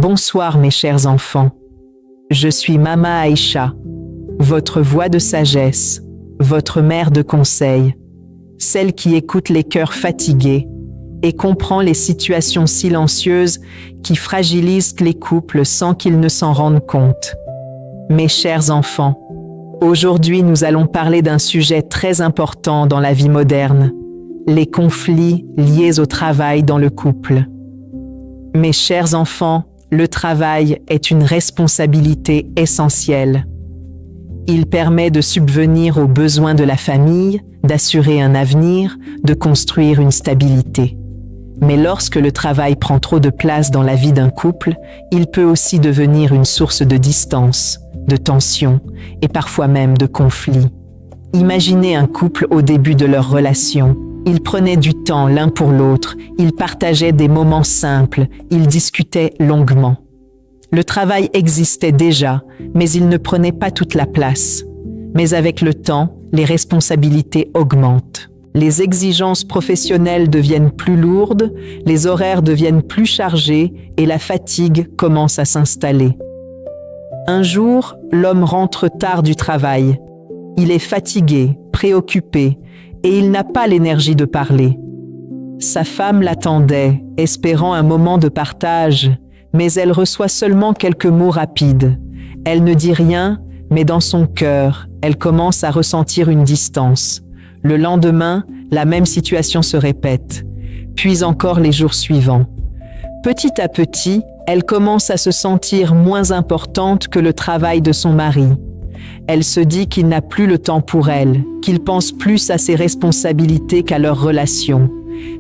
Bonsoir mes chers enfants. Je suis Mama Aïcha, votre voix de sagesse, votre mère de conseil, celle qui écoute les cœurs fatigués et comprend les situations silencieuses qui fragilisent les couples sans qu'ils ne s'en rendent compte. Mes chers enfants, aujourd'hui nous allons parler d'un sujet très important dans la vie moderne, les conflits liés au travail dans le couple. Mes chers enfants, le travail est une responsabilité essentielle. Il permet de subvenir aux besoins de la famille, d'assurer un avenir, de construire une stabilité. Mais lorsque le travail prend trop de place dans la vie d'un couple, il peut aussi devenir une source de distance, de tension et parfois même de conflit. Imaginez un couple au début de leur relation. Ils prenaient du temps l'un pour l'autre, ils partageaient des moments simples, ils discutaient longuement. Le travail existait déjà, mais il ne prenait pas toute la place. Mais avec le temps, les responsabilités augmentent. Les exigences professionnelles deviennent plus lourdes, les horaires deviennent plus chargés et la fatigue commence à s'installer. Un jour, l'homme rentre tard du travail. Il est fatigué, préoccupé, et il n'a pas l'énergie de parler. Sa femme l'attendait, espérant un moment de partage, mais elle reçoit seulement quelques mots rapides. Elle ne dit rien, mais dans son cœur, elle commence à ressentir une distance. Le lendemain, la même situation se répète, puis encore les jours suivants. Petit à petit, elle commence à se sentir moins importante que le travail de son mari. Elle se dit qu'il n'a plus le temps pour elle, qu'il pense plus à ses responsabilités qu'à leur relation.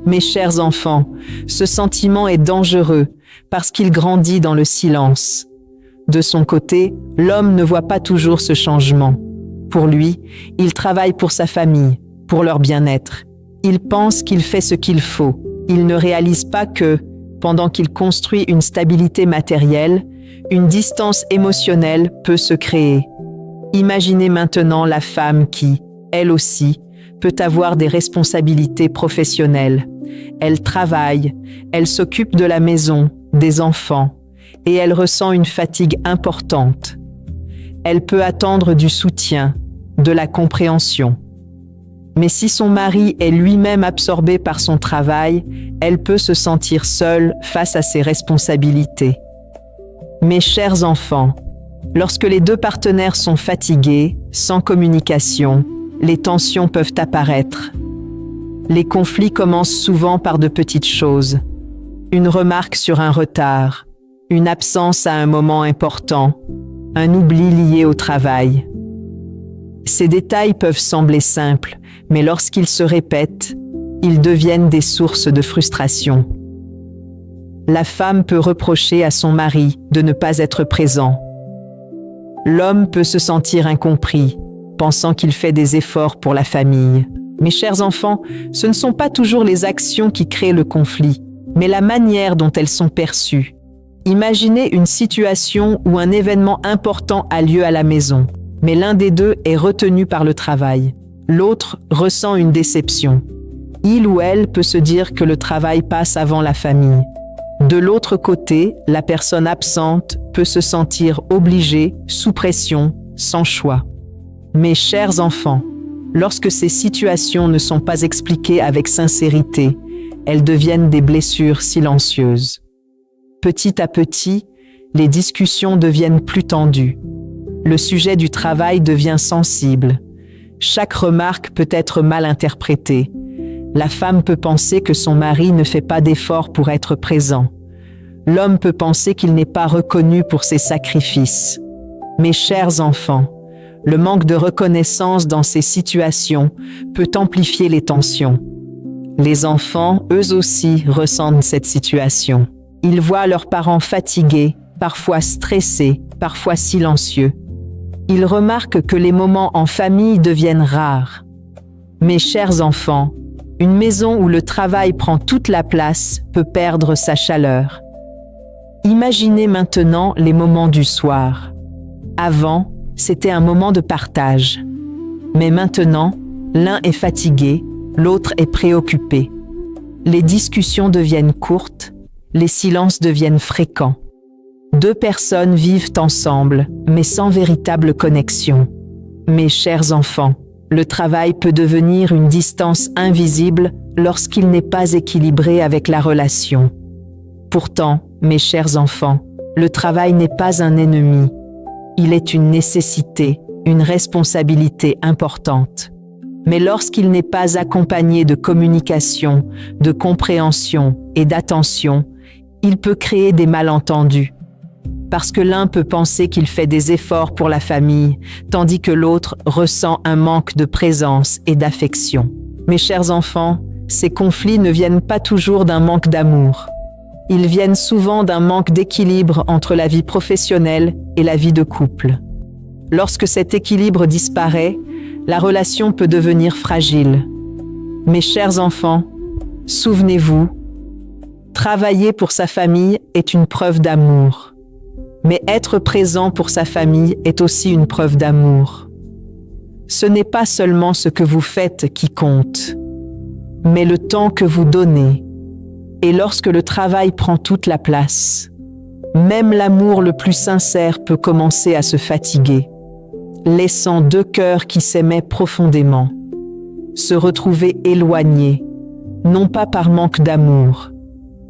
Mes chers enfants, ce sentiment est dangereux parce qu'il grandit dans le silence. De son côté, l'homme ne voit pas toujours ce changement. Pour lui, il travaille pour sa famille, pour leur bien-être. Il pense qu'il fait ce qu'il faut. Il ne réalise pas que, pendant qu'il construit une stabilité matérielle, une distance émotionnelle peut se créer. Imaginez maintenant la femme qui, elle aussi, peut avoir des responsabilités professionnelles. Elle travaille, elle s'occupe de la maison, des enfants, et elle ressent une fatigue importante. Elle peut attendre du soutien, de la compréhension. Mais si son mari est lui-même absorbé par son travail, elle peut se sentir seule face à ses responsabilités. Mes chers enfants, lorsque les deux partenaires sont fatigués, sans communication, les tensions peuvent apparaître. Les conflits commencent souvent par de petites choses. Une remarque sur un retard, une absence à un moment important, un oubli lié au travail. Ces détails peuvent sembler simples, mais lorsqu'ils se répètent, ils deviennent des sources de frustration. La femme peut reprocher à son mari de ne pas être présent. L'homme peut se sentir incompris, pensant qu'il fait des efforts pour la famille. Mes chers enfants, ce ne sont pas toujours les actions qui créent le conflit, mais la manière dont elles sont perçues. Imaginez une situation où un événement important a lieu à la maison, mais l'un des deux est retenu par le travail. L'autre ressent une déception. Il ou elle peut se dire que le travail passe avant la famille. De l'autre côté, la personne absente peut se sentir obligée, sous pression, sans choix. Mes chers enfants, lorsque ces situations ne sont pas expliquées avec sincérité, elles deviennent des blessures silencieuses. Petit à petit, les discussions deviennent plus tendues. Le sujet du travail devient sensible. Chaque remarque peut être mal interprétée. La femme peut penser que son mari ne fait pas d'efforts pour être présent. L'homme peut penser qu'il n'est pas reconnu pour ses sacrifices. Mes chers enfants, le manque de reconnaissance dans ces situations peut amplifier les tensions. Les enfants, eux aussi, ressentent cette situation. Ils voient leurs parents fatigués, parfois stressés, parfois silencieux. Ils remarquent que les moments en famille deviennent rares. Mes chers enfants, une maison où le travail prend toute la place peut perdre sa chaleur. Imaginez maintenant les moments du soir. Avant, c'était un moment de partage. Mais maintenant, l'un est fatigué, l'autre est préoccupé. Les discussions deviennent courtes, les silences deviennent fréquents. Deux personnes vivent ensemble, mais sans véritable connexion. Mes chers enfants, le travail peut devenir une distance invisible lorsqu'il n'est pas équilibré avec la relation. Pourtant, mes chers enfants, le travail n'est pas un ennemi. Il est une nécessité, une responsabilité importante. Mais lorsqu'il n'est pas accompagné de communication, de compréhension et d'attention, il peut créer des malentendus. Parce que l'un peut penser qu'il fait des efforts pour la famille, tandis que l'autre ressent un manque de présence et d'affection. Mes chers enfants, ces conflits ne viennent pas toujours d'un manque d'amour. Ils viennent souvent d'un manque d'équilibre entre la vie professionnelle et la vie de couple. Lorsque cet équilibre disparaît, la relation peut devenir fragile. Mes chers enfants, souvenez-vous, travailler pour sa famille est une preuve d'amour. Mais être présent pour sa famille est aussi une preuve d'amour. Ce n'est pas seulement ce que vous faites qui compte, mais le temps que vous donnez. Et lorsque le travail prend toute la place, même l'amour le plus sincère peut commencer à se fatiguer, laissant deux cœurs qui s'aimaient profondément se retrouver éloignés, non pas par manque d'amour,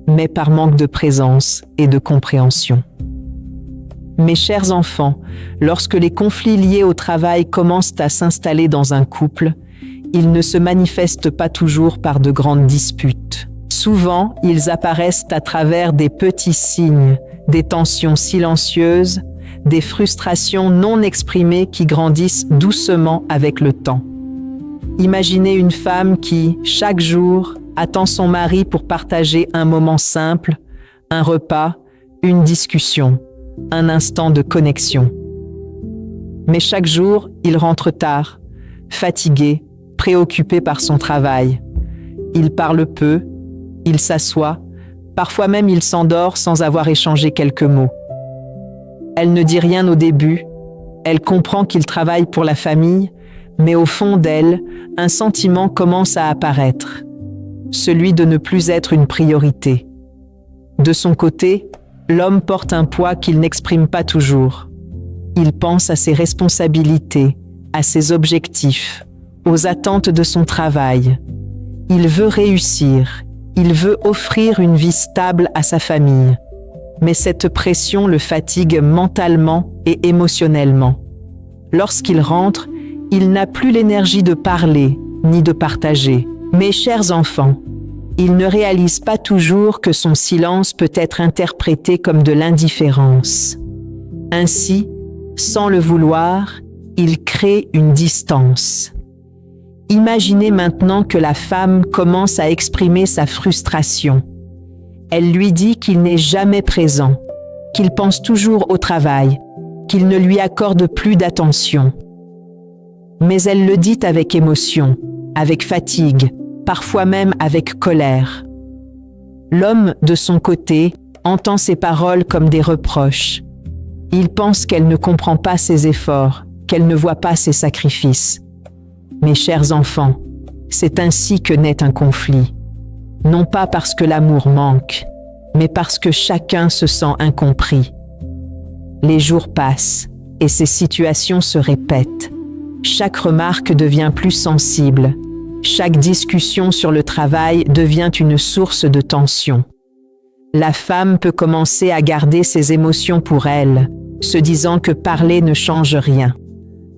mais par manque de présence et de compréhension. Mes chers enfants, lorsque les conflits liés au travail commencent à s'installer dans un couple, ils ne se manifestent pas toujours par de grandes disputes. Souvent, ils apparaissent à travers des petits signes, des tensions silencieuses, des frustrations non exprimées qui grandissent doucement avec le temps. Imaginez une femme qui, chaque jour, attend son mari pour partager un moment simple, un repas, une discussion, un instant de connexion. Mais chaque jour, il rentre tard, fatigué, préoccupé par son travail. Il parle peu, il s'assoit, parfois même il s'endort sans avoir échangé quelques mots. Elle ne dit rien au début, elle comprend qu'il travaille pour la famille, mais au fond d'elle, un sentiment commence à apparaître, celui de ne plus être une priorité. De son côté, l'homme porte un poids qu'il n'exprime pas toujours. Il pense à ses responsabilités, à ses objectifs, aux attentes de son travail. Il veut réussir, il veut offrir une vie stable à sa famille. Mais cette pression le fatigue mentalement et émotionnellement. Lorsqu'il rentre, il n'a plus l'énergie de parler ni de partager. Mes chers enfants, il ne réalise pas toujours que son silence peut être interprété comme de l'indifférence. Ainsi, sans le vouloir, il crée une distance. Imaginez maintenant que la femme commence à exprimer sa frustration. Elle lui dit qu'il n'est jamais présent, qu'il pense toujours au travail, qu'il ne lui accorde plus d'attention. Mais elle le dit avec émotion, avec fatigue, parfois même avec colère. L'homme, de son côté, entend ces paroles comme des reproches. Il pense qu'elle ne comprend pas ses efforts, qu'elle ne voit pas ses sacrifices. Mes chers enfants, c'est ainsi que naît un conflit. Non pas parce que l'amour manque, mais parce que chacun se sent incompris. Les jours passent et ces situations se répètent. Chaque remarque devient plus sensible. Chaque discussion sur le travail devient une source de tension. La femme peut commencer à garder ses émotions pour elle, se disant que parler ne change rien.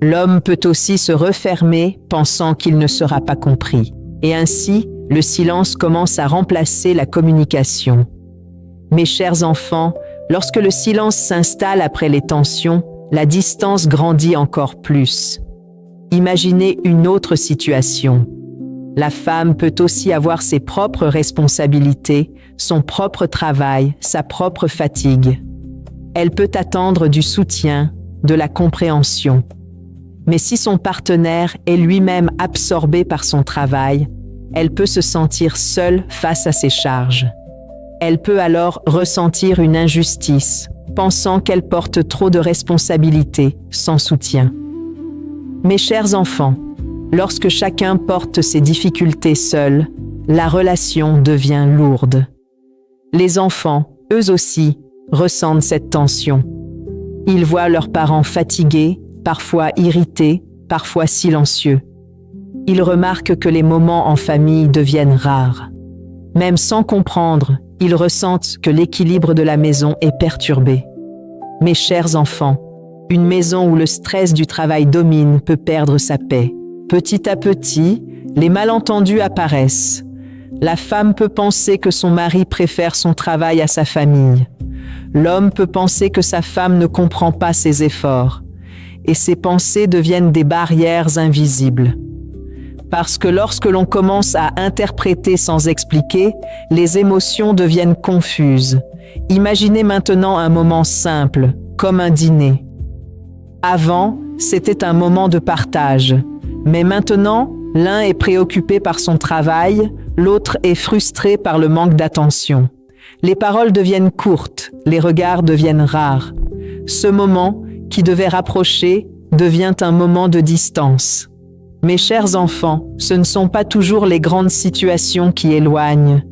L'homme peut aussi se refermer, pensant qu'il ne sera pas compris. Et ainsi, le silence commence à remplacer la communication. Mes chers enfants, lorsque le silence s'installe après les tensions, la distance grandit encore plus. Imaginez une autre situation. La femme peut aussi avoir ses propres responsabilités, son propre travail, sa propre fatigue. Elle peut attendre du soutien, de la compréhension. Mais si son partenaire est lui-même absorbé par son travail, elle peut se sentir seule face à ses charges. Elle peut alors ressentir une injustice, pensant qu'elle porte trop de responsabilités, sans soutien. Mes chers enfants, lorsque chacun porte ses difficultés seul, la relation devient lourde. Les enfants, eux aussi, ressentent cette tension. Ils voient leurs parents fatigués, parfois irrités, parfois silencieux. Ils remarquent que les moments en famille deviennent rares. Même sans comprendre, ils ressentent que l'équilibre de la maison est perturbé. Mes chers enfants, une maison où le stress du travail domine peut perdre sa paix. Petit à petit, les malentendus apparaissent. La femme peut penser que son mari préfère son travail à sa famille. L'homme peut penser que sa femme ne comprend pas ses efforts. Et ces pensées deviennent des barrières invisibles. Parce que lorsque l'on commence à interpréter sans expliquer, les émotions deviennent confuses. Imaginez maintenant un moment simple, comme un dîner. Avant, c'était un moment de partage. Mais maintenant, l'un est préoccupé par son travail, l'autre est frustré par le manque d'attention. Les paroles deviennent courtes, les regards deviennent rares. Ce moment, qui devait rapprocher, devient un moment de distance. Mes chers enfants, ce ne sont pas toujours les grandes situations qui éloignent,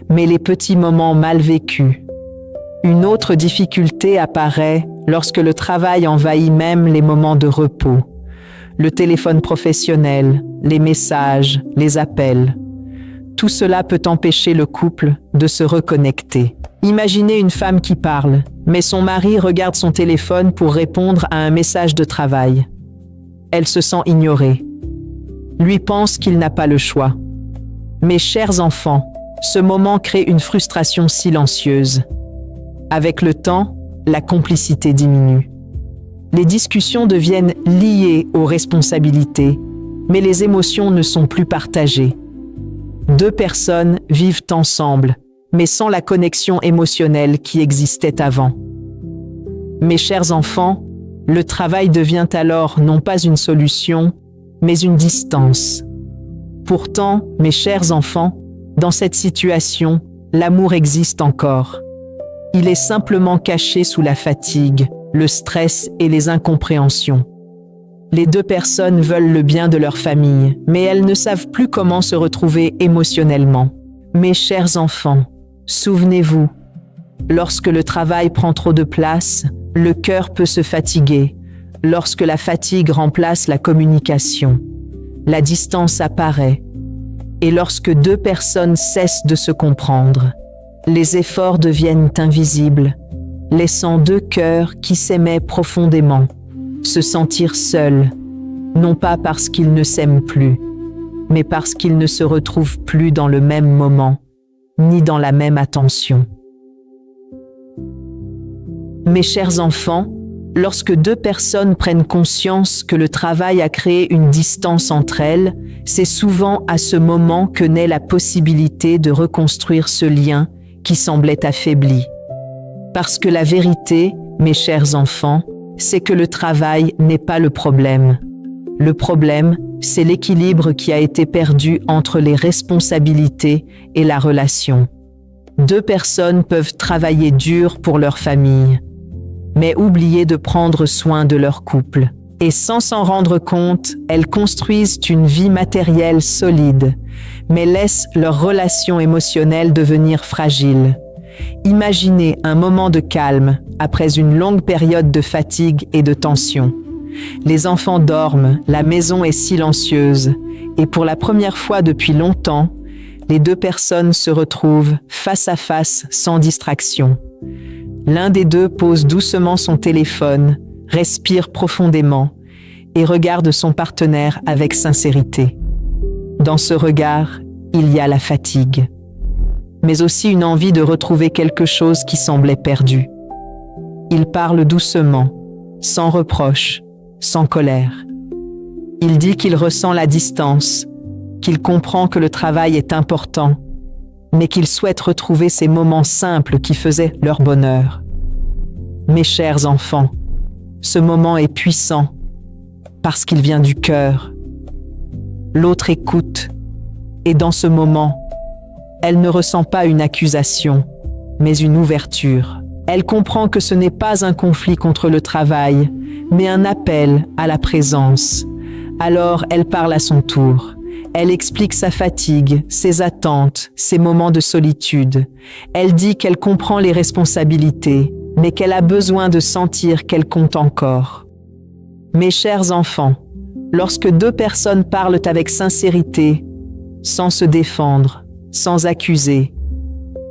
mais les petits moments mal vécus. Une autre difficulté apparaît lorsque le travail envahit même les moments de repos. Le téléphone professionnel, les messages, les appels. Tout cela peut empêcher le couple de se reconnecter. Imaginez une femme qui parle, mais son mari regarde son téléphone pour répondre à un message de travail. Elle se sent ignorée. Lui pense qu'il n'a pas le choix. Mes chers enfants, ce moment crée une frustration silencieuse. Avec le temps, la complicité diminue. Les discussions deviennent liées aux responsabilités, mais les émotions ne sont plus partagées. Deux personnes vivent ensemble, mais sans la connexion émotionnelle qui existait avant. Mes chers enfants, le travail devient alors non pas une solution, mais une distance. Pourtant, mes chers enfants, dans cette situation, l'amour existe encore. Il est simplement caché sous la fatigue, le stress et les incompréhensions. Les deux personnes veulent le bien de leur famille, mais elles ne savent plus comment se retrouver émotionnellement. Mes chers enfants, souvenez-vous, lorsque le travail prend trop de place, le cœur peut se fatiguer. Lorsque la fatigue remplace la communication, la distance apparaît. Et lorsque deux personnes cessent de se comprendre, les efforts deviennent invisibles, laissant deux cœurs qui s'aimaient profondément se sentir seuls, non pas parce qu'ils ne s'aiment plus, mais parce qu'ils ne se retrouvent plus dans le même moment, ni dans la même attention. Mes chers enfants, lorsque deux personnes prennent conscience que le travail a créé une distance entre elles, c'est souvent à ce moment que naît la possibilité de reconstruire ce lien qui semblait affaibli. Parce que la vérité, mes chers enfants, c'est que le travail n'est pas le problème. Le problème, c'est l'équilibre qui a été perdu entre les responsabilités et la relation. Deux personnes peuvent travailler dur pour leur famille, mais oublier de prendre soin de leur couple. Et sans s'en rendre compte, elles construisent une vie matérielle solide, mais laissent leur relation émotionnelle devenir fragile. Imaginez un moment de calme après une longue période de fatigue et de tension. Les enfants dorment, la maison est silencieuse, et pour la première fois depuis longtemps, les deux personnes se retrouvent face à face sans distraction. L'un des deux pose doucement son téléphone, respire profondément et regarde son partenaire avec sincérité. Dans ce regard, il y a la fatigue, mais aussi une envie de retrouver quelque chose qui semblait perdu. Il parle doucement, sans reproche, sans colère. Il dit qu'il ressent la distance, qu'il comprend que le travail est important, mais qu'il souhaite retrouver ces moments simples qui faisaient leur bonheur. Mes chers enfants, ce moment est puissant parce qu'il vient du cœur. L'autre écoute, et dans ce moment, elle ne ressent pas une accusation, mais une ouverture. Elle comprend que ce n'est pas un conflit contre le travail, mais un appel à la présence. Alors elle parle à son tour. Elle explique sa fatigue, ses attentes, ses moments de solitude. Elle dit qu'elle comprend les responsabilités, mais qu'elle a besoin de sentir qu'elle compte encore. Mes chers enfants, lorsque deux personnes parlent avec sincérité, sans se défendre, sans accuser,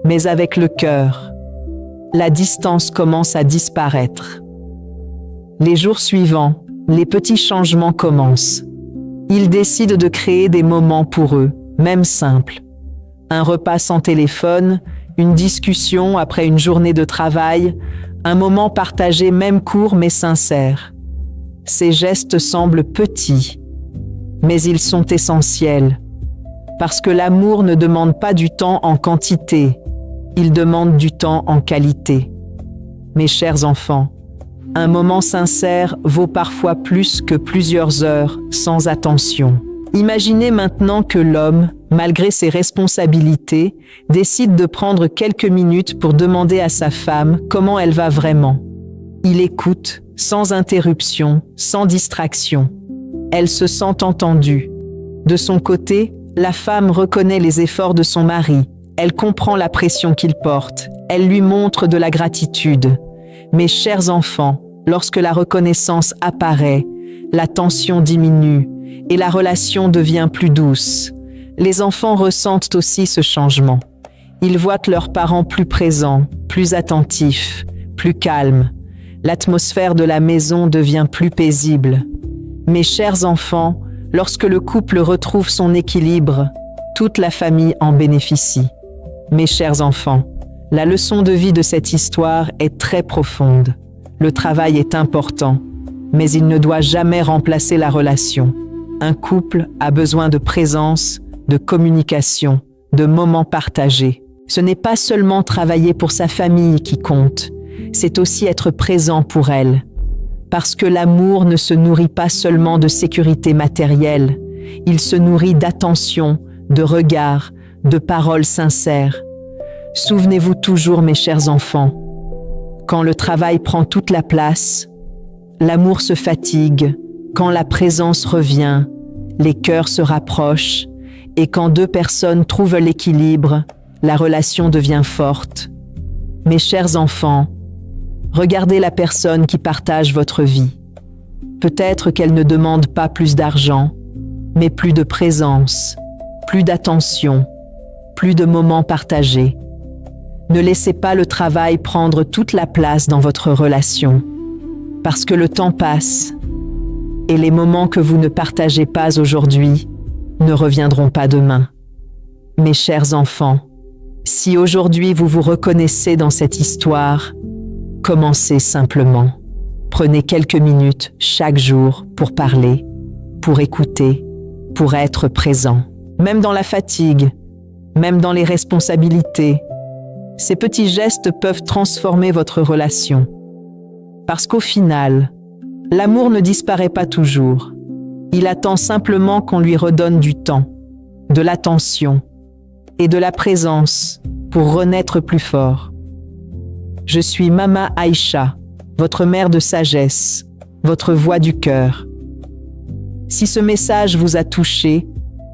mais avec le cœur, la distance commence à disparaître. Les jours suivants, les petits changements commencent. Ils décident de créer des moments pour eux, même simples. Un repas sans téléphone, une discussion après une journée de travail, un moment partagé même court mais sincère. Ces gestes semblent petits, mais ils sont essentiels. Parce que l'amour ne demande pas du temps en quantité, il demande du temps en qualité. Mes chers enfants, un moment sincère vaut parfois plus que plusieurs heures sans attention. Imaginez maintenant que l'homme, malgré ses responsabilités, décide de prendre quelques minutes pour demander à sa femme comment elle va vraiment. Il écoute, sans interruption, sans distraction. Elle se sent entendue. De son côté, la femme reconnaît les efforts de son mari. Elle comprend la pression qu'il porte. Elle lui montre de la gratitude. Mes chers enfants, lorsque la reconnaissance apparaît, la tension diminue et la relation devient plus douce. Les enfants ressentent aussi ce changement. Ils voient leurs parents plus présents, plus attentifs, plus calmes. L'atmosphère de la maison devient plus paisible. Mes chers enfants, lorsque le couple retrouve son équilibre, toute la famille en bénéficie. Mes chers enfants, la leçon de vie de cette histoire est très profonde. Le travail est important, mais il ne doit jamais remplacer la relation. Un couple a besoin de présence, de communication, de moments partagés. Ce n'est pas seulement travailler pour sa famille qui compte, c'est aussi être présent pour elle. Parce que l'amour ne se nourrit pas seulement de sécurité matérielle, il se nourrit d'attention, de regard, de paroles sincères. Souvenez-vous toujours, mes chers enfants, quand le travail prend toute la place, l'amour se fatigue, quand la présence revient, les cœurs se rapprochent, et quand deux personnes trouvent l'équilibre, la relation devient forte. Mes chers enfants, regardez la personne qui partage votre vie. Peut-être qu'elle ne demande pas plus d'argent, mais plus de présence, plus d'attention, plus de moments partagés. Ne laissez pas le travail prendre toute la place dans votre relation, parce que le temps passe et les moments que vous ne partagez pas aujourd'hui ne reviendront pas demain. Mes chers enfants, si aujourd'hui vous vous reconnaissez dans cette histoire, commencez simplement. Prenez quelques minutes chaque jour pour parler, pour écouter, pour être présent. Même dans la fatigue, même dans les responsabilités, ces petits gestes peuvent transformer votre relation. Parce qu'au final, l'amour ne disparaît pas toujours. Il attend simplement qu'on lui redonne du temps, de l'attention et de la présence pour renaître plus fort. Je suis Mama Aïcha, votre mère de sagesse, votre voix du cœur. Si ce message vous a touché,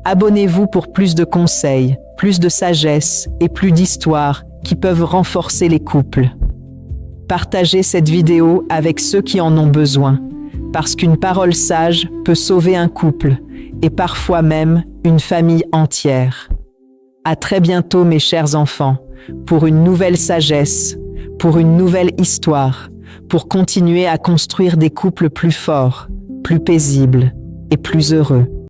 abonnez-vous pour plus de conseils, plus de sagesse et plus d'histoires qui peuvent renforcer les couples. Partagez cette vidéo avec ceux qui en ont besoin, parce qu'une parole sage peut sauver un couple et parfois même une famille entière. À très bientôt, mes chers enfants, pour une nouvelle sagesse, pour une nouvelle histoire, pour continuer à construire des couples plus forts, plus paisibles et plus heureux.